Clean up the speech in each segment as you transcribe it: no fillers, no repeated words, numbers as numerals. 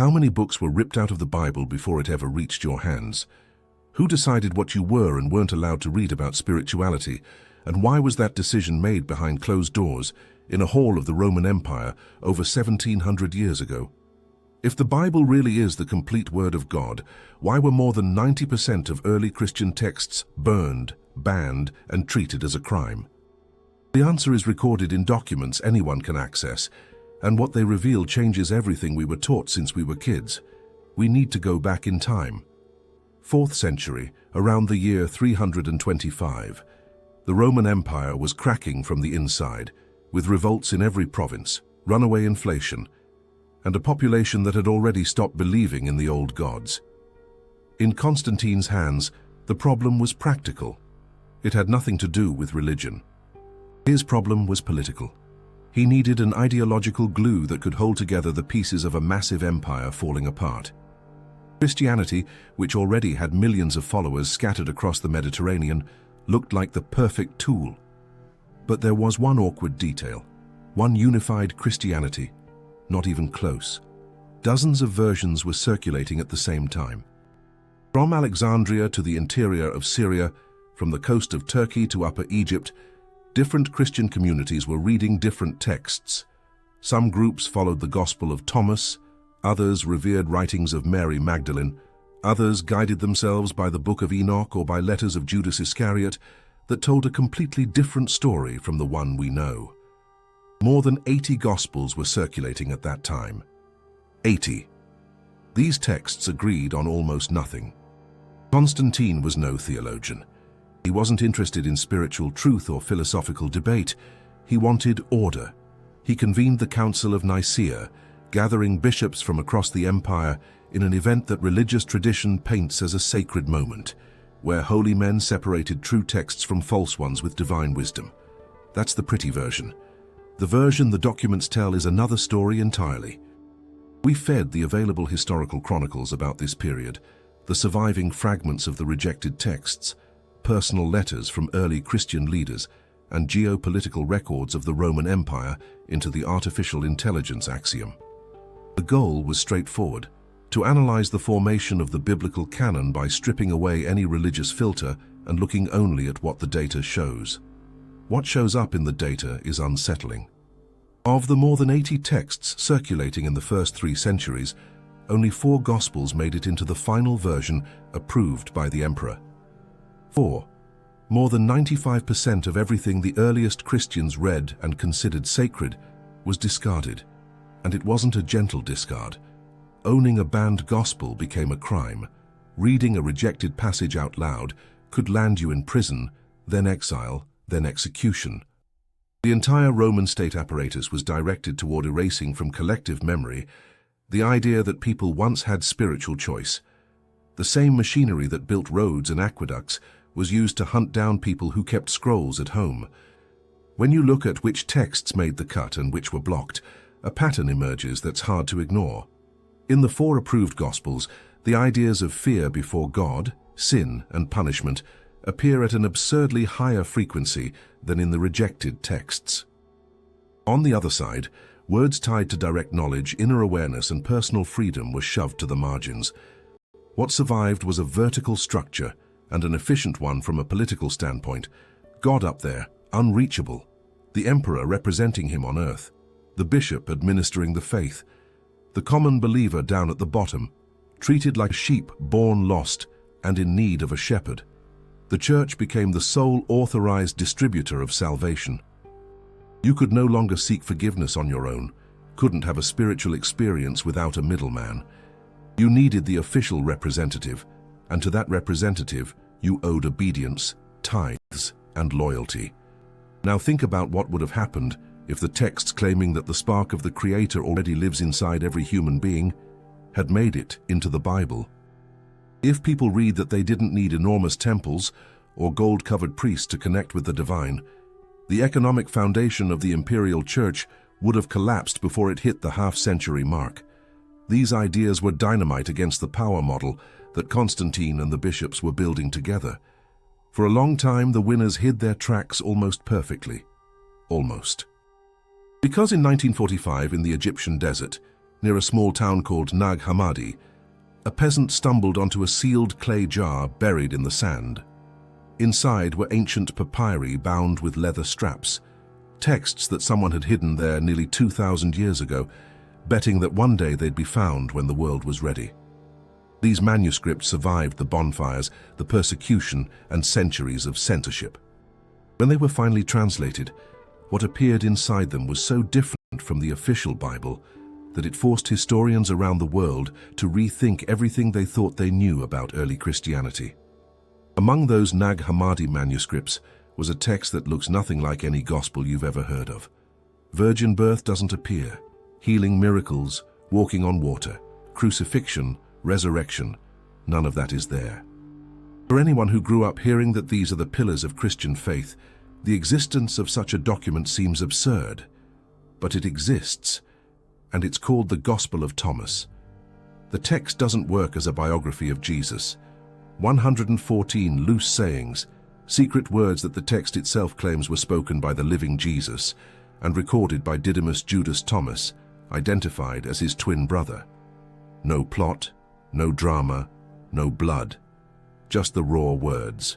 How many books were ripped out of the Bible before it ever reached your hands? Who decided what you were and weren't allowed to read about spirituality? And why was that decision made behind closed doors in a hall of the Roman Empire over 1700 years ago? If the Bible really is the complete Word of God, why were more than 90% of early Christian texts burned, banned, and treated as a crime? The answer is recorded in documents anyone can access, and what they reveal changes everything we were taught since we were kids. We need to go back in time. 4th century, around the year 325. The Roman Empire was cracking from the inside, with revolts in every province, runaway inflation, and a population that had already stopped believing in the old gods. In Constantine's hands, the problem was practical. It had nothing to do with religion. His problem was political. He needed an ideological glue that could hold together the pieces of a massive empire falling apart. Christianity, which already had millions of followers scattered across the Mediterranean, looked like the perfect tool. But there was one awkward detail, one unified Christianity, not even close. Dozens of versions were circulating at the same time. From Alexandria to the interior of Syria, from the coast of Turkey to Upper Egypt, different Christian communities were reading different texts. Some groups followed the Gospel of Thomas, others revered writings of Mary Magdalene, others guided themselves by the Book of Enoch or by letters of Judas Iscariot that told a completely different story from the one we know. More than 80 Gospels were circulating at that time. 80. These texts agreed on almost nothing. Constantine was no theologian. He wasn't interested in spiritual truth or philosophical debate. He wanted order. He convened the Council of Nicaea, gathering bishops from across the empire in an event that religious tradition paints as a sacred moment, where holy men separated true texts from false ones with divine wisdom. That's the pretty version. The version the documents tell is another story entirely. We fed the available historical chronicles about this period, the surviving fragments of the rejected texts, personal letters from early Christian leaders, and geopolitical records of the Roman Empire into the artificial intelligence axiom. The goal was straightforward: to analyze the formation of the biblical canon by stripping away any religious filter and looking only at what the data shows. What shows up in the data is unsettling. Of the more than 80 texts circulating in the first 3 centuries, only 4 Gospels made it into the final version approved by the emperor. 4. More than 95% of everything the earliest Christians read and considered sacred was discarded, and it wasn't a gentle discard. Owning a banned gospel became a crime. Reading a rejected passage out loud could land you in prison, then exile, then execution. The entire Roman state apparatus was directed toward erasing from collective memory the idea that people once had spiritual choice. The same machinery that built roads and aqueducts was used to hunt down people who kept scrolls at home. When you look at which texts made the cut and which were blocked, a pattern emerges that's hard to ignore. In the 4 approved Gospels, the ideas of fear before God, sin, and punishment appear at an absurdly higher frequency than in the rejected texts. On the other side, words tied to direct knowledge, inner awareness, and personal freedom were shoved to the margins. What survived was a vertical structure, and an efficient one from a political standpoint. God up there, unreachable. The emperor representing him on earth. The bishop administering the faith. The common believer down at the bottom, treated like sheep born lost and in need of a shepherd. The church became the sole authorized distributor of salvation. You could no longer seek forgiveness on your own, couldn't have a spiritual experience without a middleman. You needed the official representative, and to that representative you owed obedience, tithes, and loyalty. Now think about what would have happened if the texts claiming that the spark of the Creator already lives inside every human being had made it into the Bible. If people read that they didn't need enormous temples or gold-covered priests to connect with the divine, the economic foundation of the imperial church would have collapsed before it hit the half-century mark. These ideas were dynamite against the power model that Constantine and the bishops were building together. For a long time, the winners hid their tracks almost perfectly. Almost. Because in 1945, in the Egyptian desert, near a small town called Nag Hammadi, a peasant stumbled onto a sealed clay jar buried in the sand. Inside were ancient papyri bound with leather straps, texts that someone had hidden there nearly 2,000 years ago, betting that one day they'd be found when the world was ready. These manuscripts survived the bonfires, the persecution, and centuries of censorship. When they were finally translated, what appeared inside them was so different from the official Bible that it forced historians around the world to rethink everything they thought they knew about early Christianity. Among those Nag Hammadi manuscripts was a text that looks nothing like any gospel you've ever heard of. Virgin birth doesn't appear. Healing miracles, walking on water, crucifixion, resurrection, none of that is there. For anyone who grew up hearing that these are the pillars of Christian faith, the existence of such a document seems absurd. But it exists, and it's called the Gospel of Thomas. The text doesn't work as a biography of Jesus. 114 loose sayings, secret words that the text itself claims were spoken by the living Jesus and recorded by Didymus Judas Thomas, identified as his twin brother. No plot, no drama, no blood, just the raw words.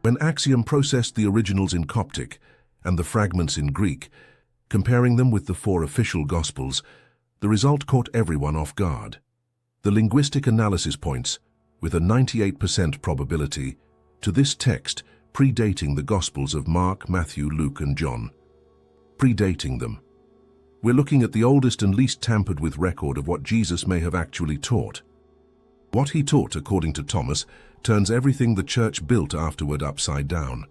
When Axiom processed the originals in Coptic and the fragments in Greek, comparing them with the 4 official Gospels, the result caught everyone off guard. The linguistic analysis points, with a 98% probability, to this text predating the Gospels of Mark, Matthew, Luke, and John. Predating them. We're looking at the oldest and least tampered with record of what Jesus may have actually taught. What he taught, according to Thomas, turns everything the church built afterward upside down.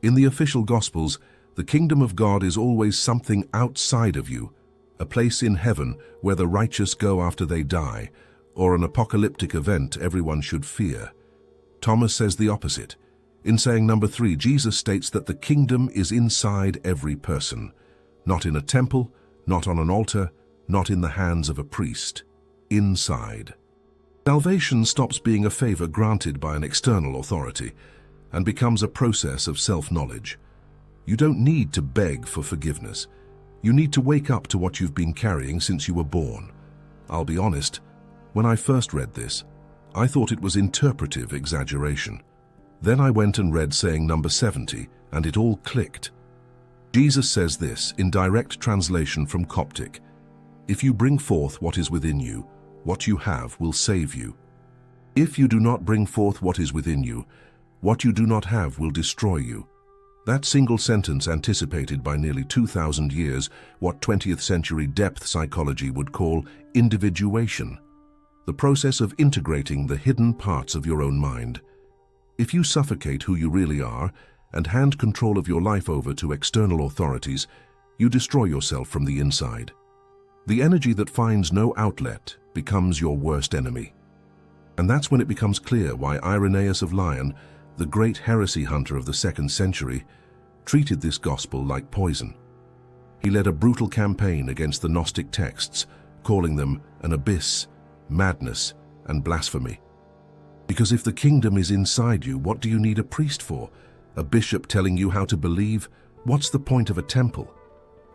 In the official Gospels, the kingdom of God is always something outside of you, a place in heaven where the righteous go after they die, or an apocalyptic event everyone should fear. Thomas says the opposite. In saying number 3, Jesus states that the kingdom is inside every person, not in a temple, not on an altar, not in the hands of a priest. Inside. Salvation stops being a favor granted by an external authority and becomes a process of self-knowledge. You don't need to beg for forgiveness. You need to wake up to what you've been carrying since you were born. I'll be honest, when I first read this, I thought it was interpretive exaggeration. Then I went and read saying number 70, and it all clicked. Jesus says this in direct translation from Coptic: "If you bring forth what is within you, what you have will save you. If you do not bring forth what is within you, what you do not have will destroy you." That single sentence anticipated by nearly 2,000 years what 20th century depth psychology would call individuation, the process of integrating the hidden parts of your own mind. If you suffocate who you really are and hand control of your life over to external authorities, you destroy yourself from the inside. The energy that finds no outlet becomes your worst enemy. And that's when it becomes clear why Irenaeus of Lyon, the great heresy hunter of the 2nd century, treated this gospel like poison. He led a brutal campaign against the Gnostic texts, calling them an abyss, madness, and blasphemy. Because if the kingdom is inside you, what do you need a priest for? A bishop telling you how to believe? What's the point of a temple?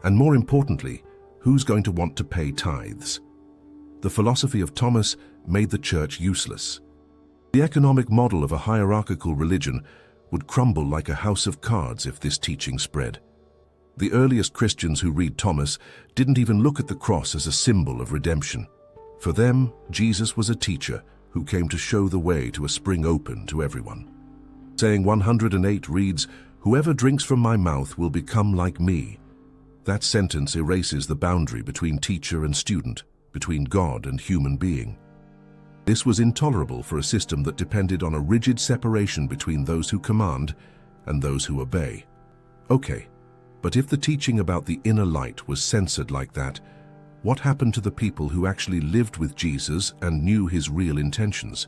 And more importantly, who's going to want to pay tithes? The philosophy of Thomas made the church useless. The economic model of a hierarchical religion would crumble like a house of cards if this teaching spread. The earliest Christians who read Thomas didn't even look at the cross as a symbol of redemption. For them, Jesus was a teacher who came to show the way to a spring open to everyone. Saying 108 reads, "Whoever drinks from my mouth will become like me." That sentence erases the boundary between teacher and student, between God and human being. This was intolerable for a system that depended on a rigid separation between those who command and those who obey. Okay, but if the teaching about the inner light was censored like that, what happened to the people who actually lived with Jesus and knew his real intentions?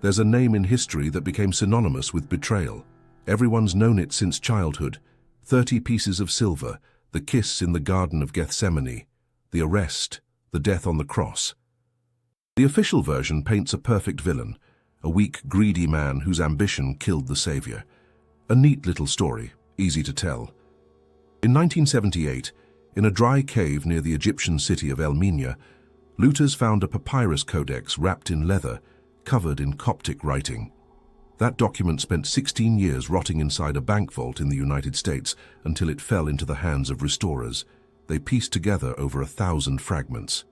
There's a name in history that became synonymous with betrayal. Everyone's known it since childhood. 30 pieces of silver, the kiss in the Garden of Gethsemane, the arrest, the death on the cross. The official version paints a perfect villain, a weak, greedy man whose ambition killed the Savior. A neat little story, easy to tell. In 1978, In a dry cave near the Egyptian city of Elmina, looters found a papyrus codex wrapped in leather, covered in Coptic writing. That document spent 16 years rotting inside a bank vault in the United States until it fell into the hands of restorers. They pieced together over 1,000 fragments.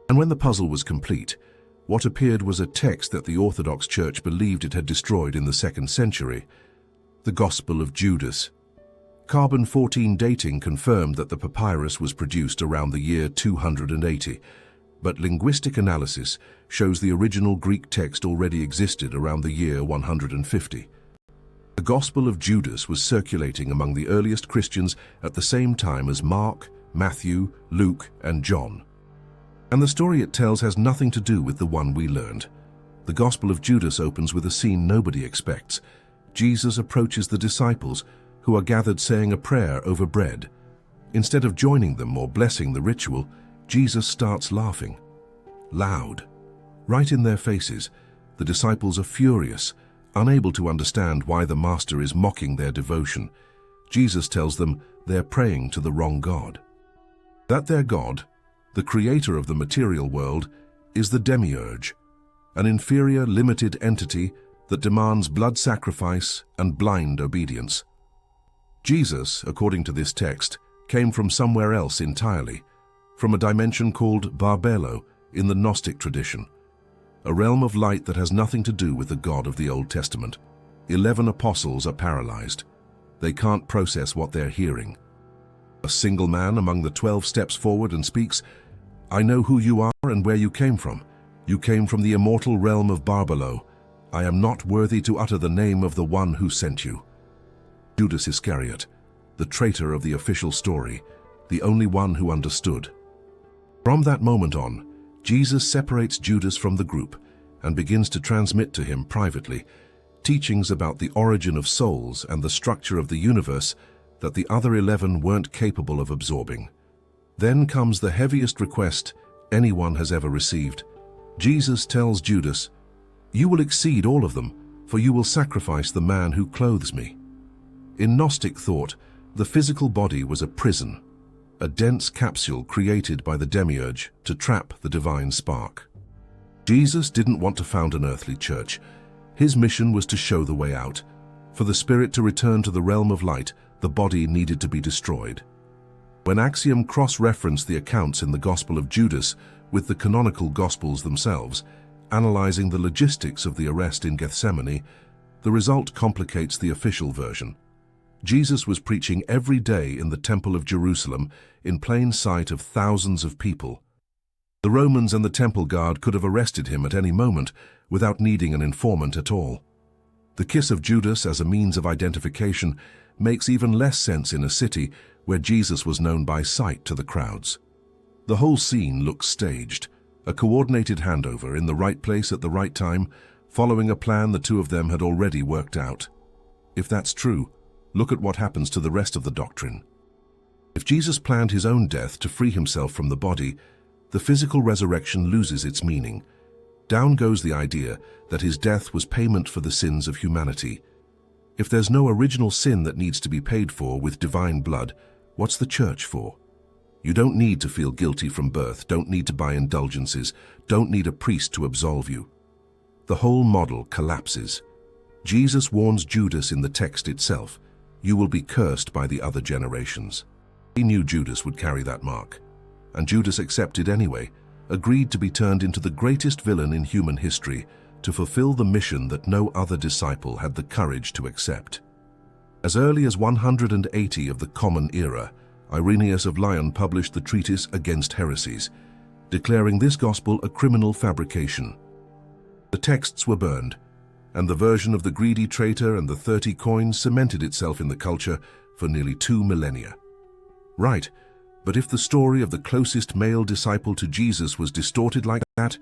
And when the puzzle was complete, what appeared was a text that the Orthodox Church believed it had destroyed in the 2nd century, the Gospel of Judas. Carbon-14 dating confirmed that the papyrus was produced around the year 280, but linguistic analysis shows the original Greek text already existed around the year 150. The Gospel of Judas was circulating among the earliest Christians at the same time as Mark, Matthew, Luke, and John. And the story it tells has nothing to do with the one we learned. The Gospel of Judas opens with a scene nobody expects. Jesus approaches the disciples, who are gathered saying a prayer over bread. Instead of joining them or blessing the ritual, Jesus starts laughing. Loud. Right in their faces, the disciples are furious, unable to understand why the Master is mocking their devotion. Jesus tells them they're praying to the wrong God. That their God, the creator of the material world, is the demiurge, an inferior, limited entity that demands blood sacrifice and blind obedience. Jesus, according to this text, came from somewhere else entirely, from a dimension called Barbelo in the Gnostic tradition, a realm of light that has nothing to do with the God of the Old Testament. 11 apostles are paralyzed. They can't process what they're hearing. A single man among the 12 steps forward and speaks, "I know who you are and where you came from. You came from the immortal realm of Barbelo. I am not worthy to utter the name of the one who sent you." Judas Iscariot, the traitor of the official story, the only one who understood. From that moment on, Jesus separates Judas from the group and begins to transmit to him privately teachings about the origin of souls and the structure of the universe that the other 11 weren't capable of absorbing. Then comes the heaviest request anyone has ever received. Jesus tells Judas, "You will exceed all of them, for you will sacrifice the man who clothes me." In Gnostic thought, the physical body was a prison, a dense capsule created by the demiurge to trap the divine spark. Jesus didn't want to found an earthly church. His mission was to show the way out. For the spirit to return to the realm of light, the body needed to be destroyed. When Axiom cross-referenced the accounts in the Gospel of Judas with the canonical Gospels themselves, analyzing the logistics of the arrest in Gethsemane, the result complicates the official version. Jesus was preaching every day in the Temple of Jerusalem in plain sight of thousands of people. The Romans and the temple guard could have arrested him at any moment without needing an informant at all. The kiss of Judas as a means of identification makes even less sense in a city where Jesus was known by sight to the crowds. The whole scene looks staged, a coordinated handover in the right place at the right time, following a plan the two of them had already worked out. If that's true, look at what happens to the rest of the doctrine. If Jesus planned his own death to free himself from the body, the physical resurrection loses its meaning. Down goes the idea that his death was payment for the sins of humanity. If there's no original sin that needs to be paid for with divine blood, what's the church for? You don't need to feel guilty from birth, don't need to buy indulgences, don't need a priest to absolve you. The whole model collapses. Jesus warns Judas in the text itself, "You will be cursed by the other generations." He knew Judas would carry that mark, and Judas accepted anyway, agreed to be turned into the greatest villain in human history to fulfill the mission that no other disciple had the courage to accept. As early as 180 of the Common Era, Irenaeus of Lyon published the treatise Against Heresies, declaring this gospel a criminal fabrication. The texts were burned, and the version of the greedy traitor and the 30 coins cemented itself in the culture for nearly 2 millennia. Right, but if the story of the closest male disciple to Jesus was distorted like that,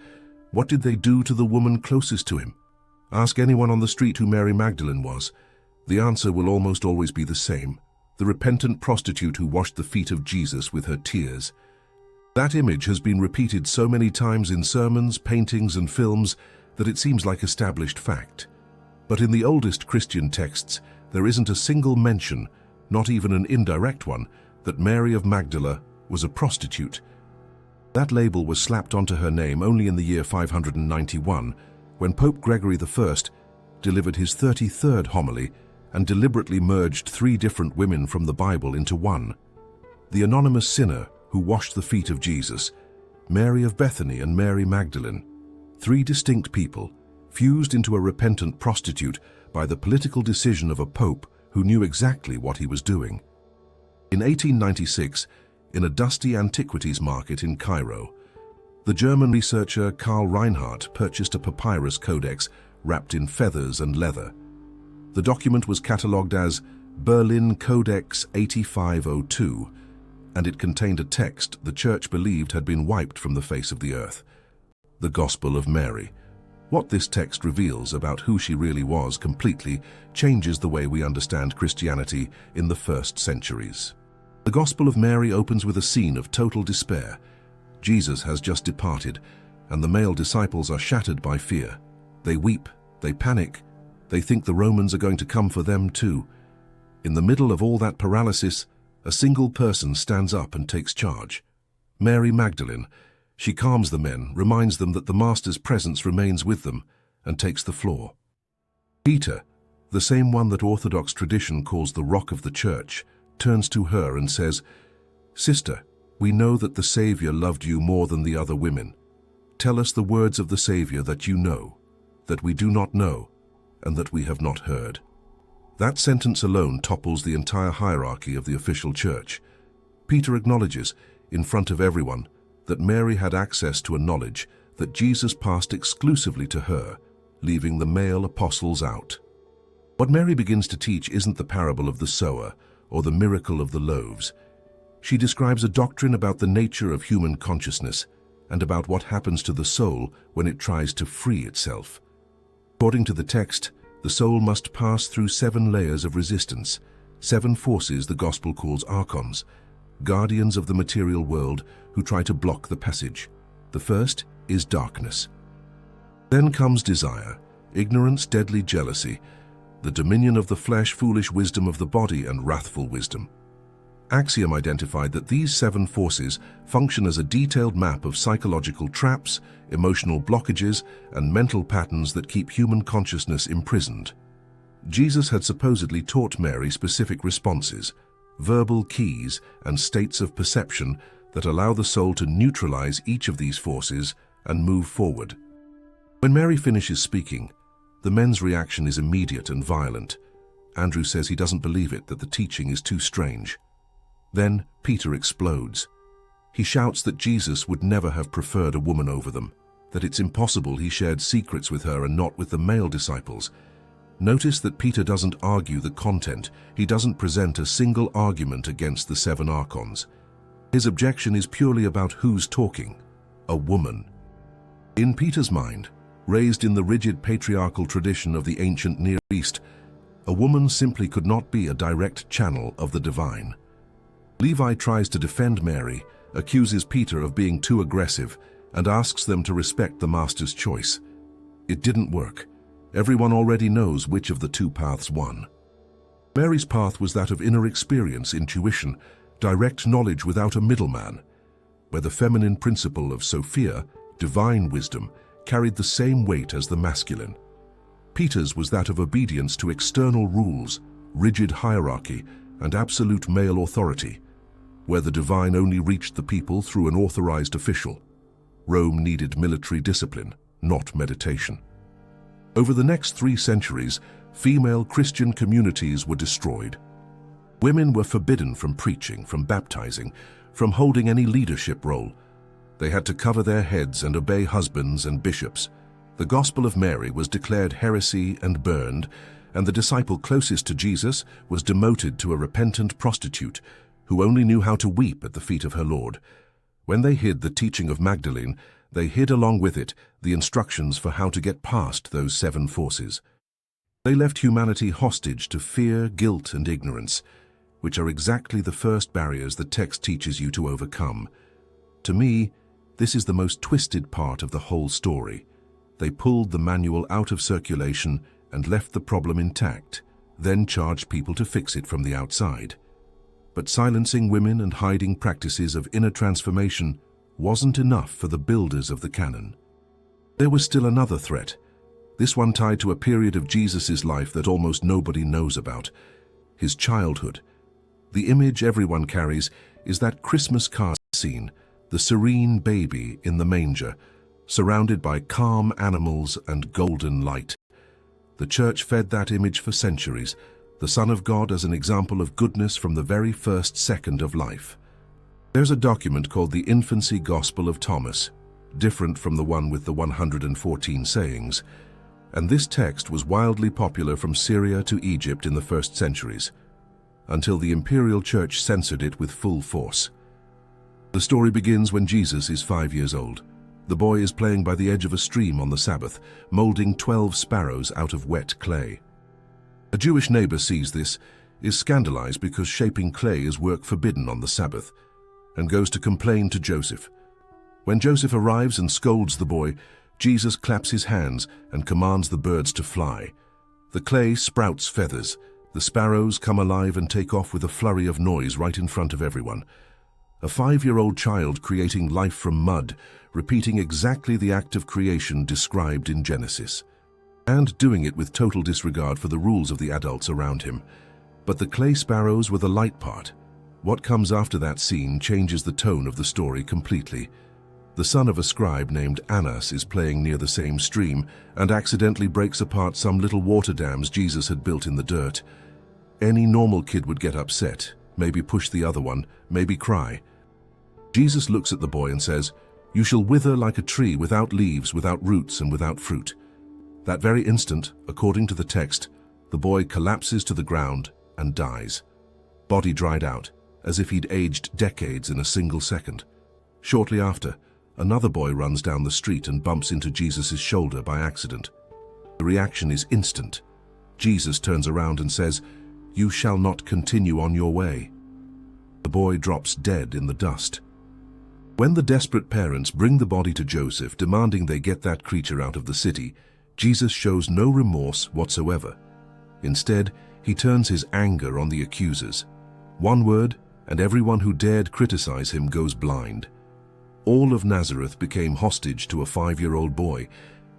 what did they do to the woman closest to him? Ask anyone on the street who Mary Magdalene was. The answer will almost always be the same: the repentant prostitute who washed the feet of Jesus with her tears. That image has been repeated so many times in sermons, paintings, and films that it seems like established fact. But in the oldest Christian texts, there isn't a single mention, not even an indirect one, that Mary of Magdala was a prostitute. That label was slapped onto her name only in the year 591, when Pope Gregory I delivered his 33rd homily and deliberately merged 3 different women from the Bible into one. The anonymous sinner who washed the feet of Jesus, Mary of Bethany and Mary Magdalene, 3 distinct people, fused into a repentant prostitute by the political decision of a pope who knew exactly what he was doing. In 1896, in a dusty antiquities market in Cairo, the German researcher Karl Reinhardt purchased a papyrus codex wrapped in feathers and leather. The document was catalogued as Berlin Codex 8502, and it contained a text the Church believed had been wiped from the face of the earth: the Gospel of Mary. What this text reveals about who she really was completely changes the way we understand Christianity in the first centuries. The Gospel of Mary opens with a scene of total despair. Jesus has just departed, and the male disciples are shattered by fear. They weep, they panic, they think the Romans are going to come for them too. In the middle of all that paralysis, a single person stands up and takes charge. Mary Magdalene. She calms the men, reminds them that the Master's presence remains with them, and takes the floor. Peter, the same one that Orthodox tradition calls the rock of the Church, turns to her and says, "Sister, we know that the Savior loved you more than the other women. Tell us the words of the Savior that you know, that we do not know, and that we have not heard." That sentence alone topples the entire hierarchy of the official church. Peter acknowledges, in front of everyone, that Mary had access to a knowledge that Jesus passed exclusively to her, leaving the male apostles out. What Mary begins to teach isn't the parable of the sower or the miracle of the loaves. She describes a doctrine about the nature of human consciousness and about what happens to the soul when it tries to free itself. According to the text, the soul must pass through 7 layers of resistance, 7 forces the Gospel calls archons, guardians of the material world who try to block the passage. The first is darkness. Then comes desire, ignorance, deadly jealousy, the dominion of the flesh, foolish wisdom of the body, and wrathful wisdom. Axiom identified that these 7 forces function as a detailed map of psychological traps, emotional blockages, and mental patterns that keep human consciousness imprisoned. Jesus had supposedly taught Mary specific responses, verbal keys, and states of perception that allow the soul to neutralize each of these forces and move forward. When Mary finishes speaking, the men's reaction is immediate and violent. Andrew says he doesn't believe it, that the teaching is too strange. Then Peter explodes. He shouts that Jesus would never have preferred a woman over them, that it's impossible he shared secrets with her and not with the male disciples. Notice that Peter doesn't argue the content. He doesn't present a single argument against the 7 archons. His objection is purely about who's talking: a woman. In Peter's mind, raised in the rigid patriarchal tradition of the ancient Near East, a woman simply could not be a direct channel of the divine. Levi tries to defend Mary, accuses Peter of being too aggressive, and asks them to respect the Master's choice. It didn't work. Everyone already knows which of the 2 paths won. Mary's path was that of inner experience, intuition, direct knowledge without a middleman, where the feminine principle of Sophia, divine wisdom, carried the same weight as the masculine. Peter's was that of obedience to external rules, rigid hierarchy, and absolute male authority, where the divine only reached the people through an authorized official. Rome needed military discipline, not meditation. Over the next 3 centuries, female Christian communities were destroyed. Women were forbidden from preaching, from baptizing, from holding any leadership role. They had to cover their heads and obey husbands and bishops. The Gospel of Mary was declared heresy and burned, and the disciple closest to Jesus was demoted to a repentant prostitute who only knew how to weep at the feet of her Lord. When they hid the teaching of Magdalene, they hid along with it the instructions for how to get past those 7 forces. They left humanity hostage to fear, guilt, and ignorance, which are exactly the first barriers the text teaches you to overcome. To me, this is the most twisted part of the whole story. They pulled the manual out of circulation and left the problem intact, then charged people to fix it from the outside. But silencing women and hiding practices of inner transformation wasn't enough for the builders of the canon. There was still another threat, this one tied to a period of Jesus' life that almost nobody knows about, his childhood. The image everyone carries is that Christmas card scene, the serene baby in the manger, surrounded by calm animals and golden light. The church fed that image for centuries, the Son of God as an example of goodness from the very first second of life. There's a document called the Infancy Gospel of Thomas, different from the one with the 114 sayings, and this text was wildly popular from Syria to Egypt in the first centuries, until the imperial church censored it with full force. The story begins when Jesus is 5 years old. The boy is playing by the edge of a stream on the Sabbath, molding 12 sparrows out of wet clay. A Jewish neighbor sees this, is scandalized because shaping clay is work forbidden on the Sabbath, and goes to complain to Joseph. When Joseph arrives and scolds the boy, Jesus claps his hands and commands the birds to fly. The clay sprouts feathers. The sparrows come alive and take off with a flurry of noise right in front of everyone. A 5-year-old child creating life from mud, repeating exactly the act of creation described in Genesis, and doing it with total disregard for the rules of the adults around him. But the clay sparrows were the light part. What comes after that scene changes the tone of the story completely. The son of a scribe named Annas is playing near the same stream and accidentally breaks apart some little water dams Jesus had built in the dirt. Any normal kid would get upset, maybe push the other one, maybe cry. Jesus looks at the boy and says, "You shall wither like a tree without leaves, without roots, and without fruit." That very instant, according to the text, the boy collapses to the ground and dies. Body dried out, as if he'd aged decades in a single second. Shortly after, another boy runs down the street and bumps into Jesus' shoulder by accident. The reaction is instant. Jesus turns around and says, "You shall not continue on your way." The boy drops dead in the dust. When the desperate parents bring the body to Joseph, demanding they get that creature out of the city, Jesus shows no remorse whatsoever. Instead, he turns his anger on the accusers. One word, and everyone who dared criticize him goes blind. All of Nazareth became hostage to a 5-year-old boy.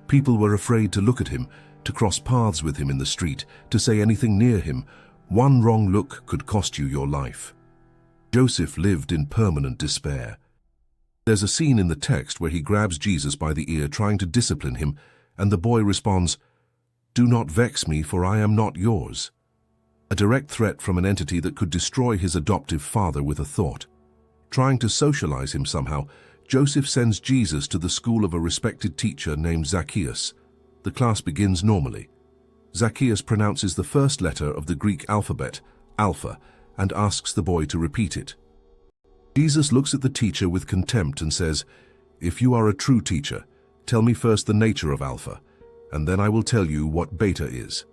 People were afraid to look at him, to cross paths with him in the street, to say anything near him. One wrong look could cost you your life. Joseph lived in permanent despair. There's a scene in the text where he grabs Jesus by the ear, trying to discipline him, and the boy responds, "Do not vex me, for I am not yours." A direct threat from an entity that could destroy his adoptive father with a thought. Trying to socialize him somehow, Joseph sends Jesus to the school of a respected teacher named Zacchaeus. The class begins normally. Zacchaeus pronounces the first letter of the Greek alphabet, Alpha, and asks the boy to repeat it. Jesus looks at the teacher with contempt and says, "If you are a true teacher, tell me first the nature of Alpha, and then I will tell you what Beta is."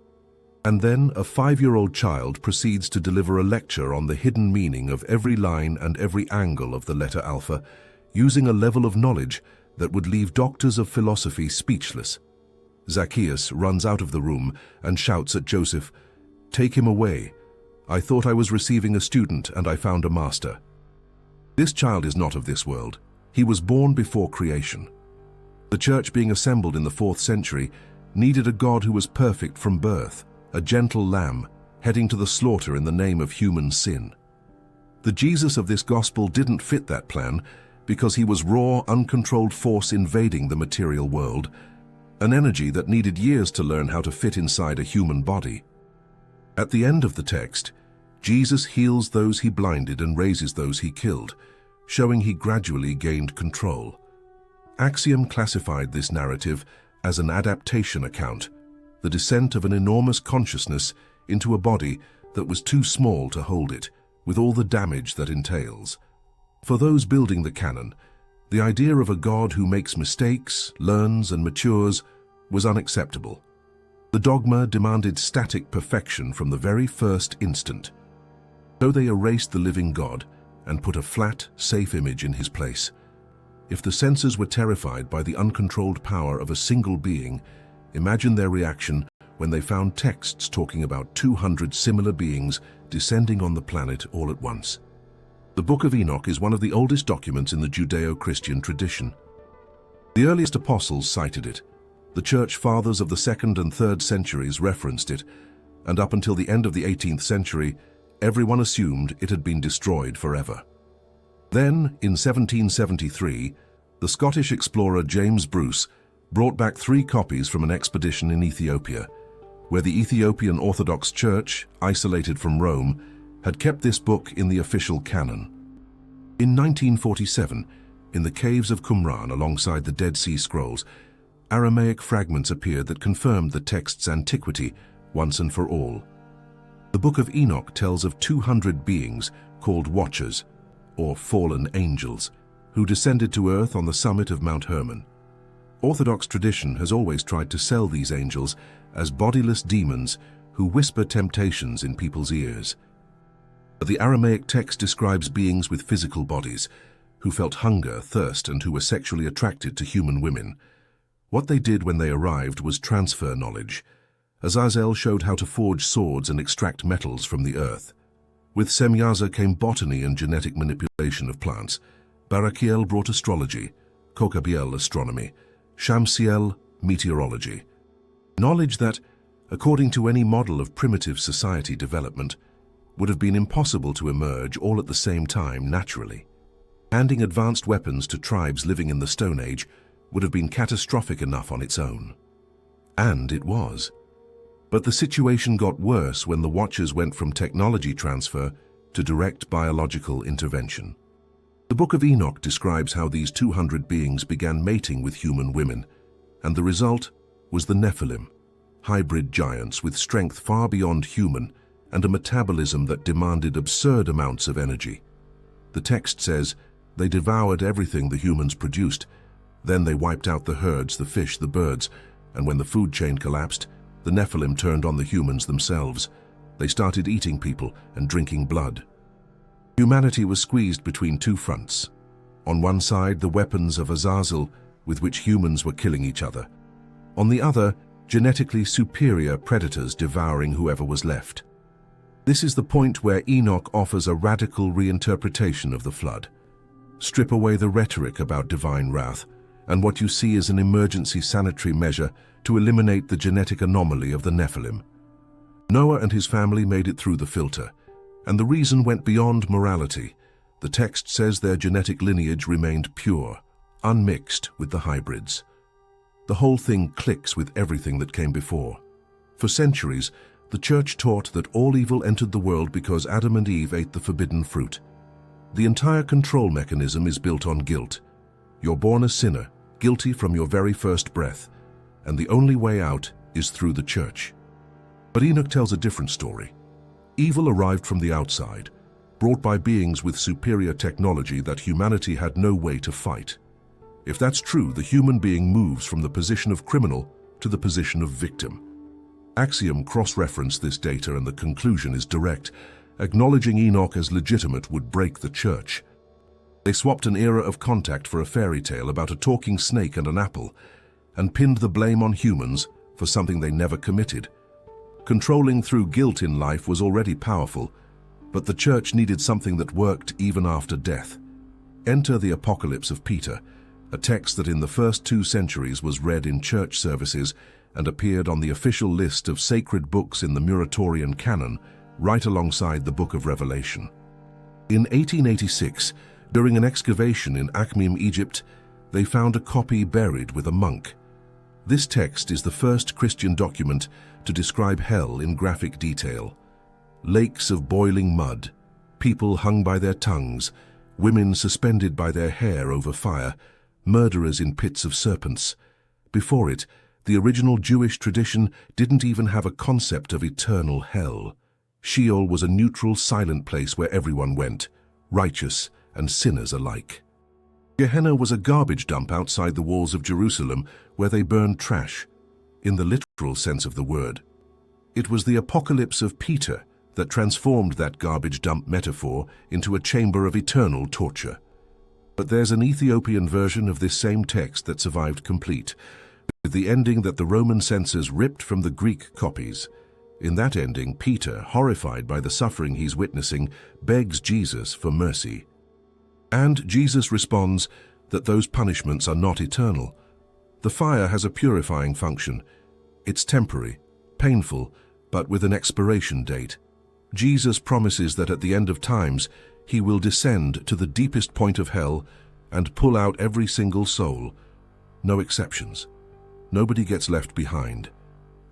And then a 5-year-old child proceeds to deliver a lecture on the hidden meaning of every line and every angle of the letter Alpha, using a level of knowledge that would leave doctors of philosophy speechless. Zacchaeus runs out of the room and shouts at Joseph, "Take him away. I thought I was receiving a student and I found a master." This child is not of this world. He was born before creation. The church, being assembled in the 4th century, needed a God who was perfect from birth, a gentle lamb, heading to the slaughter in the name of human sin. The Jesus of this gospel didn't fit that plan because he was raw, uncontrolled force invading the material world, an energy that needed years to learn how to fit inside a human body. At the end of the text, Jesus heals those he blinded and raises those he killed, showing he gradually gained control. Axiom classified this narrative as an adaptation account, the descent of an enormous consciousness into a body that was too small to hold it, with all the damage that entails. For those building the canon, the idea of a God who makes mistakes, learns, and matures was unacceptable. The dogma demanded static perfection from the very first instant. So they erased the living God and put a flat, safe image in his place. If the censors were terrified by the uncontrolled power of a single being, imagine their reaction when they found texts talking about 200 similar beings descending on the planet all at once. The Book of Enoch is one of the oldest documents in the Judeo-Christian tradition. The earliest apostles cited it. The church fathers of the 2nd and 3rd centuries referenced it, and up until the end of the 18th century, everyone assumed it had been destroyed forever. Then, in 1773, the Scottish explorer James Bruce brought back 3 copies from an expedition in Ethiopia, where the Ethiopian Orthodox Church, isolated from Rome, had kept this book in the official canon. In 1947, in the caves of Qumran alongside the Dead Sea Scrolls, Aramaic fragments appeared that confirmed the text's antiquity once and for all. The Book of Enoch tells of 200 beings called Watchers, or fallen angels, who descended to earth on the summit of Mount Hermon. Orthodox tradition has always tried to sell these angels as bodiless demons who whisper temptations in people's ears. But the Aramaic text describes beings with physical bodies, who felt hunger, thirst, and who were sexually attracted to human women. What they did when they arrived was transfer knowledge. Azazel showed how to forge swords and extract metals from the earth. With Semyaza came botany and genetic manipulation of plants. Barakiel brought astrology, Kokabiel astronomy, Shamsiel meteorology. Knowledge that, according to any model of primitive society development, would have been impossible to emerge all at the same time naturally. Handing advanced weapons to tribes living in the Stone Age would have been catastrophic enough on its own. And it was. But the situation got worse when the Watchers went from technology transfer to direct biological intervention. The Book of Enoch describes how these 200 beings began mating with human women, and the result was the Nephilim, hybrid giants with strength far beyond human and a metabolism that demanded absurd amounts of energy. The text says they devoured everything the humans produced. Then they wiped out the herds, the fish, the birds, and when the food chain collapsed, the Nephilim turned on the humans themselves. They started eating people and drinking blood. Humanity was squeezed between 2 fronts. On one side, the weapons of Azazel, with which humans were killing each other. On the other, genetically superior predators devouring whoever was left. This is the point where Enoch offers a radical reinterpretation of the flood. Strip away the rhetoric about divine wrath, and what you see is an emergency sanitary measure to eliminate the genetic anomaly of the Nephilim. Noah and his family made it through the filter, and the reason went beyond morality. The text says their genetic lineage remained pure, unmixed with the hybrids. The whole thing clicks with everything that came before. For centuries, the church taught that all evil entered the world because Adam and Eve ate the forbidden fruit. The entire control mechanism is built on guilt. You're born a sinner, guilty from your very first breath, and the only way out is through the church. But Enoch tells a different story. Evil arrived from the outside, brought by beings with superior technology that humanity had no way to fight. If that's true, the human being moves from the position of criminal to the position of victim. Axiom cross-referenced this data and the conclusion is direct. Acknowledging Enoch as legitimate would break the church. They swapped an era of contact for a fairy tale about a talking snake and an apple, and pinned the blame on humans for something they never committed. Controlling through guilt in life was already powerful, but the church needed something that worked even after death. Enter the Apocalypse of Peter, a text that in the first 2 centuries was read in church services and appeared on the official list of sacred books in the Muratorian canon, right alongside the Book of Revelation. In 1886, during an excavation in Akhmim, Egypt, they found a copy buried with a monk. This text is the first Christian document to describe hell in graphic detail. Lakes of boiling mud, people hung by their tongues, women suspended by their hair over fire, murderers in pits of serpents. Before it, the original Jewish tradition didn't even have a concept of eternal hell. Sheol was a neutral, silent place where everyone went, righteous and sinners alike. Gehenna was a garbage dump outside the walls of Jerusalem where they burned trash, in the literal sense of the word. It was the Apocalypse of Peter that transformed that garbage dump metaphor into a chamber of eternal torture. But there's an Ethiopian version of this same text that survived complete. with the ending that the Roman censors ripped from the Greek copies. In that ending, Peter, horrified by the suffering he's witnessing, begs Jesus for mercy. And Jesus responds that those punishments are not eternal. The fire has a purifying function. It's temporary, painful, but with an expiration date. Jesus promises that at the end of times, he will descend to the deepest point of hell and pull out every single soul. No exceptions. Nobody gets left behind.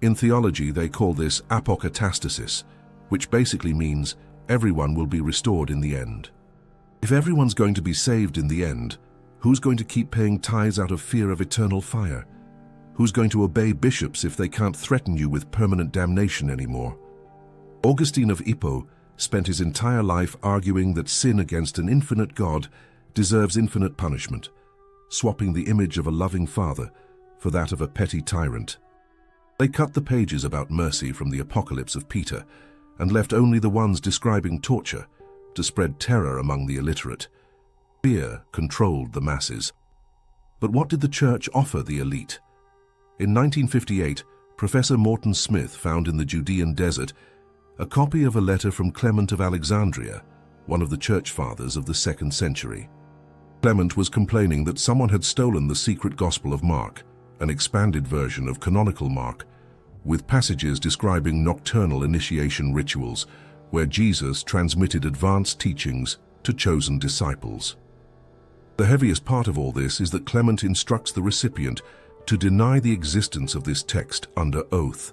In theology, they call this apokatastasis, which basically means everyone will be restored in the end. If everyone's going to be saved in the end, who's going to keep paying tithes out of fear of eternal fire? Who's going to obey bishops if they can't threaten you with permanent damnation anymore? Augustine of Hippo spent his entire life arguing that sin against an infinite God deserves infinite punishment, swapping the image of a loving father for that of a petty tyrant. They cut the pages about mercy from the Apocalypse of Peter and left only the ones describing torture to spread terror among the illiterate. Fear controlled the masses. But what did the church offer the elite? In 1958, Professor Morton Smith found in the Judean desert a copy of a letter from Clement of Alexandria, one of the church fathers of the 2nd century. Clement was complaining that someone had stolen the secret Gospel of Mark, an expanded version of canonical Mark, with passages describing nocturnal initiation rituals where Jesus transmitted advanced teachings to chosen disciples. The heaviest part of all this is that Clement instructs the recipient to deny the existence of this text under oath,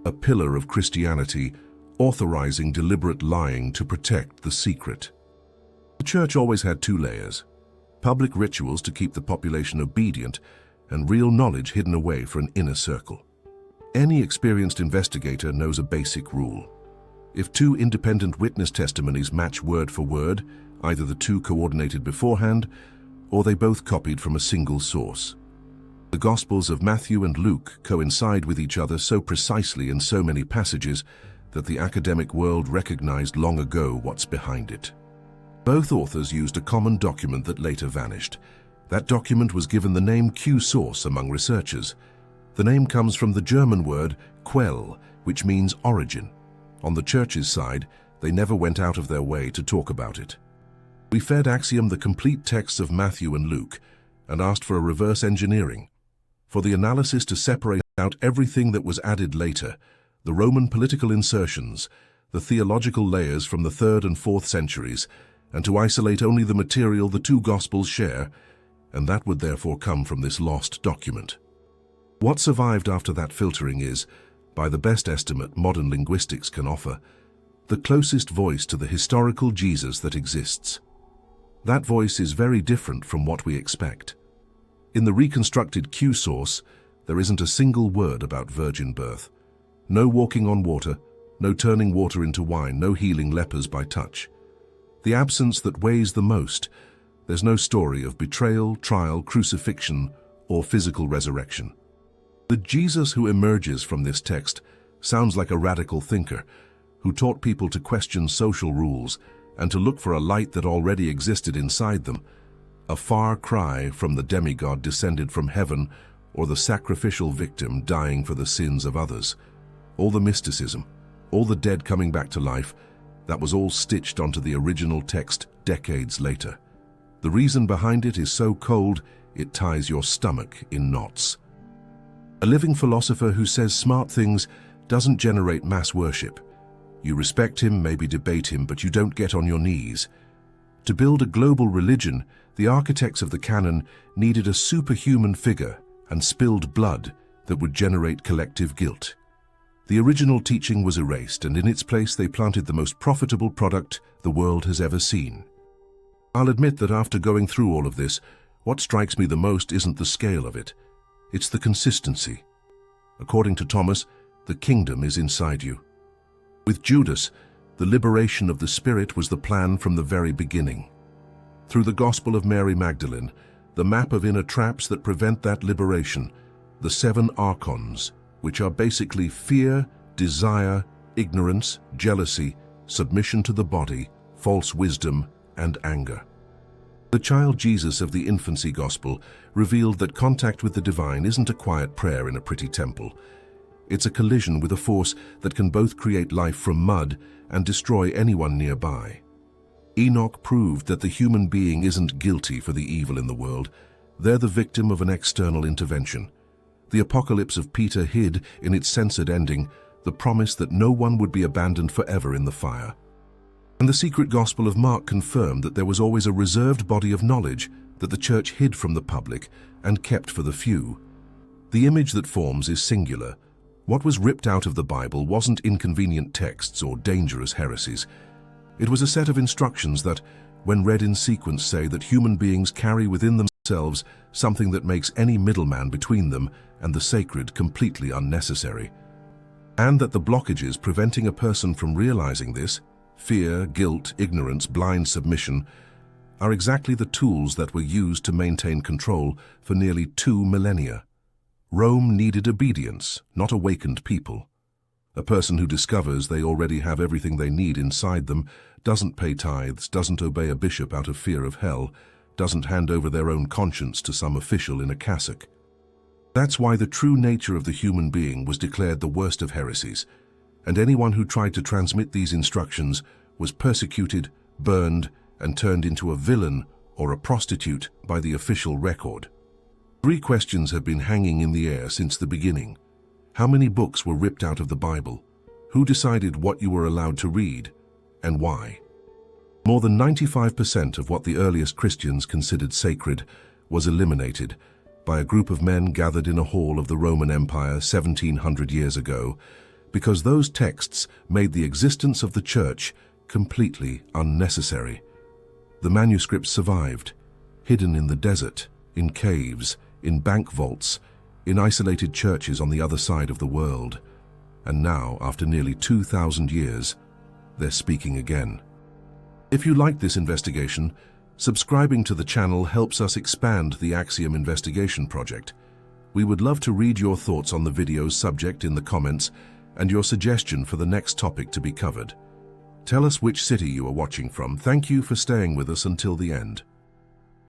a pillar of Christianity authorizing deliberate lying to protect the secret. The church always had two layers: public rituals to keep the population obedient, and real knowledge hidden away for an inner circle. Any experienced investigator knows a basic rule. If two independent witness testimonies match word for word, either the two coordinated beforehand, or they both copied from a single source. The Gospels of Matthew and Luke coincide with each other so precisely in so many passages that the academic world recognized long ago what's behind it. Both authors used a common document that later vanished. That document was given the name Q source among researchers. The name comes from the German word Quell, which means origin. On the church's side, they never went out of their way to talk about it. We fed Axiom the complete texts of Matthew and Luke and asked for a reverse engineering, for the analysis to separate out everything that was added later, the Roman political insertions, the theological layers from the 3rd and 4th centuries, and to isolate only the material the two Gospels share, and that would therefore come from this lost document. What survived after that filtering is, by the best estimate modern linguistics can offer, the closest voice to the historical Jesus that exists. That voice is very different from what we expect. In the reconstructed Q source, there isn't a single word about virgin birth. No walking on water, no turning water into wine, no healing lepers by touch. The absence that weighs the most, there's no story of betrayal, trial, crucifixion, or physical resurrection. The Jesus who emerges from this text sounds like a radical thinker who taught people to question social rules and to look for a light that already existed inside them, a far cry from the demigod descended from heaven or the sacrificial victim dying for the sins of others. All the mysticism, all the dead coming back to life, that was all stitched onto the original text decades later. The reason behind it is so cold, it ties your stomach in knots. A living philosopher who says smart things doesn't generate mass worship. You respect him, maybe debate him, but you don't get on your knees. To build a global religion, the architects of the canon needed a superhuman figure and spilled blood that would generate collective guilt. The original teaching was erased, and in its place they planted the most profitable product the world has ever seen. I'll admit that after going through all of this, what strikes me the most isn't the scale of it. It's the consistency. According to Thomas, the kingdom is inside you. With Judas, the liberation of the Spirit was the plan from the very beginning. Through the Gospel of Mary Magdalene, the map of inner traps that prevent that liberation, the 7 archons, which are basically fear, desire, ignorance, jealousy, submission to the body, false wisdom, and anger. The child Jesus of the infancy gospel revealed that contact with the divine isn't a quiet prayer in a pretty temple. It's a collision with a force that can both create life from mud and destroy anyone nearby. Enoch proved that the human being isn't guilty for the evil in the world. They're the victim of an external intervention. The apocalypse of Peter hid, in its censored ending, the promise that no one would be abandoned forever in the fire. And the secret gospel of Mark confirmed that there was always a reserved body of knowledge that the church hid from the public and kept for the few. The image that forms is singular. What was ripped out of the Bible wasn't inconvenient texts or dangerous heresies. It was a set of instructions that, when read in sequence, say that human beings carry within themselves something that makes any middleman between them and the sacred completely unnecessary. And that the blockages preventing a person from realizing this, fear, guilt, ignorance, blind submission, are exactly the tools that were used to maintain control for nearly 2 millennia. Rome needed obedience, not awakened people. A person who discovers they already have everything they need inside them, doesn't pay tithes, doesn't obey a bishop out of fear of hell, doesn't hand over their own conscience to some official in a cassock. That's why the true nature of the human being was declared the worst of heresies, and anyone who tried to transmit these instructions was persecuted, burned, and turned into a villain or a prostitute by the official record. 3 questions have been hanging in the air since the beginning. How many books were ripped out of the Bible? Who decided what you were allowed to read, and why? More than 95% of what the earliest Christians considered sacred was eliminated by a group of men gathered in a hall of the Roman Empire 1700 years ago, because those texts made the existence of the church completely unnecessary. The manuscripts survived, hidden in the desert, in caves, in bank vaults, in isolated churches on the other side of the world. And now, after nearly 2,000 years, they're speaking again. If you like this investigation, subscribing to the channel helps us expand the Axiom Investigation Project. We would love to read your thoughts on the video's subject in the comments and your suggestion for the next topic to be covered. Tell us which city you are watching from. Thank you for staying with us until the end.